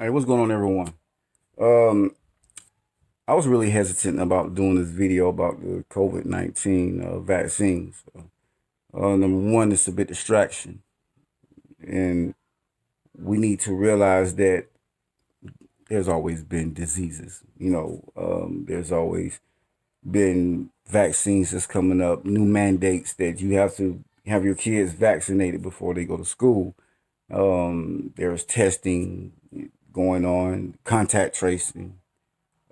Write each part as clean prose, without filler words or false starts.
Hey, what's going on, everyone? Um, I was really hesitant about doing this video about the COVID-19 vaccines. Number one, it's a bit distraction, and we need to realize that there's always been diseases. There's always been vaccines that's coming up, new mandates that you have to have your kids vaccinated before they go to school. There's testing going on, contact tracing.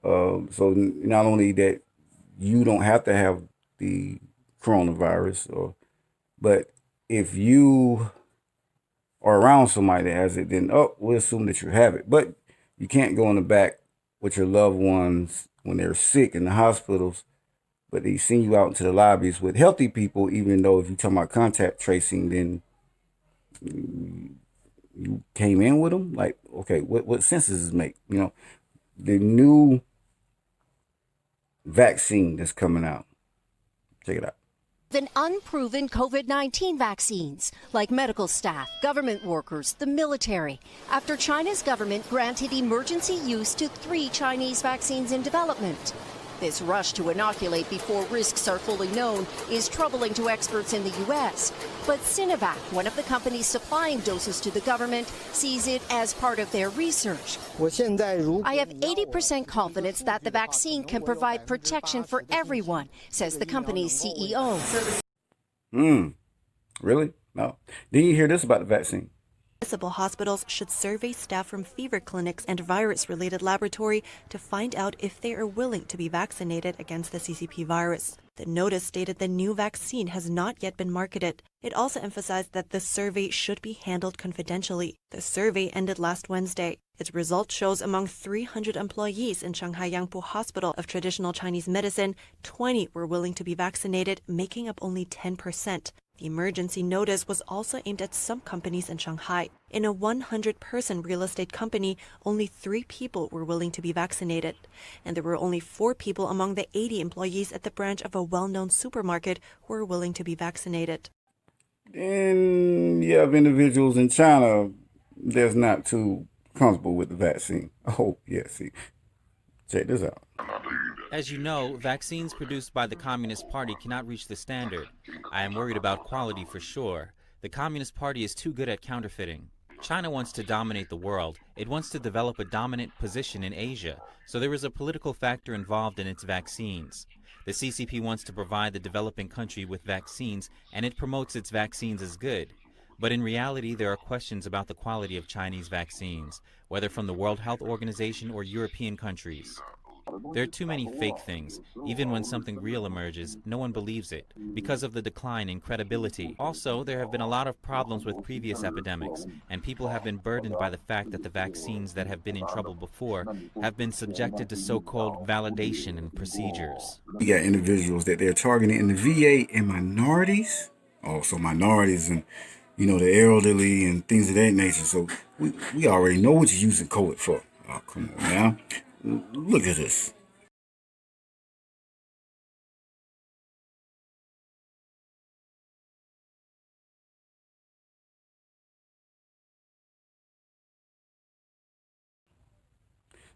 So not only that you don't have to have the coronavirus, but if you are around somebody that has it, then we'll assume that you have it. But you can't go in the back with your loved ones when they're sick in the hospitals, but they send you out into the lobbies with healthy people, even though if you're talking about contact tracing, then you came in with them. Like, okay, what sense does this make? The new vaccine that's coming out. Check it out. Than unproven COVID-19 vaccines, like medical staff, government workers, the military, after China's government granted emergency use to 3 Chinese vaccines in development. This rush to inoculate before risks are fully known is troubling to experts in the U.S. But Sinovac, one of the companies supplying doses to the government, sees it as part of their research. I have 80% confidence that the vaccine can provide protection for everyone, says the company's CEO. Really? No. Didn't you hear this about the vaccine? Municipal hospitals should survey staff from fever clinics and virus-related laboratory to find out if they are willing to be vaccinated against the CCP virus. The notice stated the new vaccine has not yet been marketed. It also emphasized that the survey should be handled confidentially. The survey ended last Wednesday. Its result shows among 300 employees in Shanghai Yangpu Hospital of Traditional Chinese Medicine, 20 were willing to be vaccinated, making up only 10%. The emergency notice was also aimed at some companies in Shanghai. In a 100-person real estate company, only 3 people were willing to be vaccinated. And there were only 4 people among the 80 employees at the branch of a well-known supermarket who were willing to be vaccinated. And you have individuals in China that's not too comfortable with the vaccine. Oh, yeah, see. Check this out. As you know, vaccines produced by the Communist Party cannot reach the standard. I am worried about quality for sure. The Communist Party is too good at counterfeiting. China wants to dominate the world. It wants to develop a dominant position in Asia, so there is a political factor involved in its vaccines. The CCP wants to provide the developing country with vaccines, and it promotes its vaccines as good. But in reality, there are questions about the quality of Chinese vaccines, whether from the World Health Organization or European countries. There are too many fake things. Even when something real emerges, no one believes it, because of the decline in credibility. Also, there have been a lot of problems with previous epidemics, and people have been burdened by the fact that the vaccines that have been in trouble before have been subjected to so-called validation and procedures. You got individuals that they're targeting in the VA and minorities. Also minorities and, the elderly and things of that nature. So we already know what you're using COVID for. Oh, come on now. Look at this.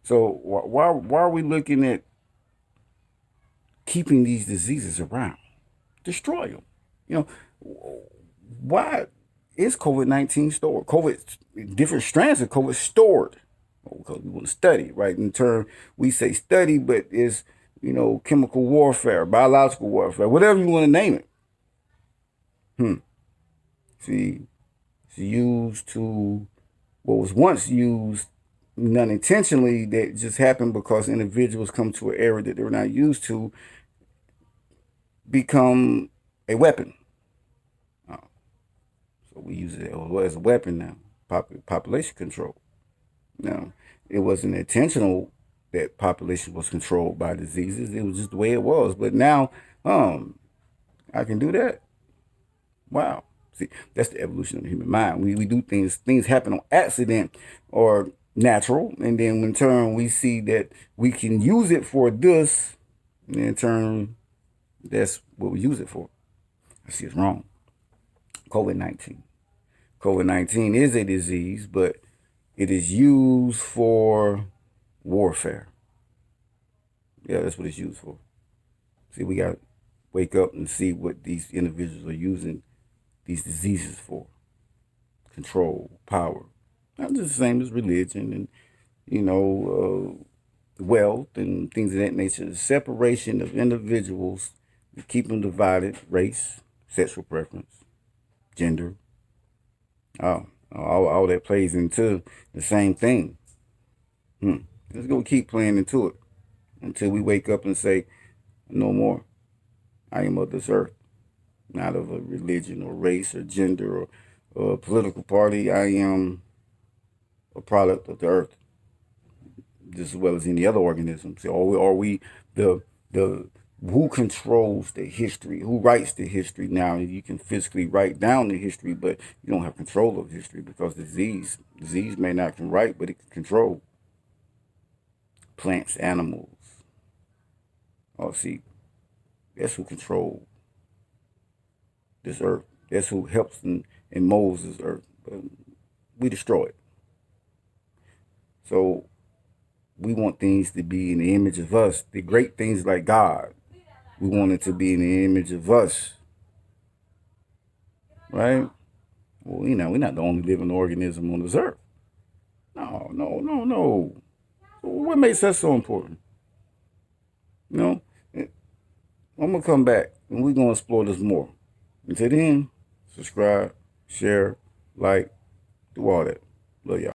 So why are we looking at keeping these diseases around? Destroy them. Why is COVID-19 stored? Different strands of COVID stored. Because we want to study, right? In turn, we say study, but it's, chemical warfare, biological warfare, whatever you want to name it. See, it's used to what was once used non-intentionally, that just happened because individuals come to an area that they were not used to, become a weapon. So we use it as a weapon now, population control. Now, it wasn't intentional that population was controlled by diseases. It was just the way it was. But now, I can do that. Wow. See, that's the evolution of the human mind. We do things happen on accident or natural. And then in turn, we see that we can use it for this. And in turn, that's what we use it for. I see it's wrong. COVID-19. COVID-19 is a disease, but It is used for warfare. Yeah, that's what it's used for. See, we got to wake up and see what these individuals are using these diseases for. Control, power. Not just the same as religion and, wealth and things of that nature. The separation of individuals to keep them divided, race, sexual preference, gender. All that plays into the same thing. Let's go keep playing into it until we wake up and say, no more. I am of this earth, not of a religion or race or gender or political party. I am a product of the earth, just as well as any other organism. So are we the who controls the history? Who writes the history? Now you can physically write down the history, but you don't have control of history because disease may not can write, but it can control plants, animals. Oh, see, that's who control this earth. That's who helps and molds this earth. We destroy it. So we want things to be in the image of us. The great things like God, we want it to be in the image of us. Right? Well, we're not the only living organism on this earth. No. What makes us so important? I'm going to come back and we're going to explore this more. Until then, subscribe, share, like, do all that. Love y'all.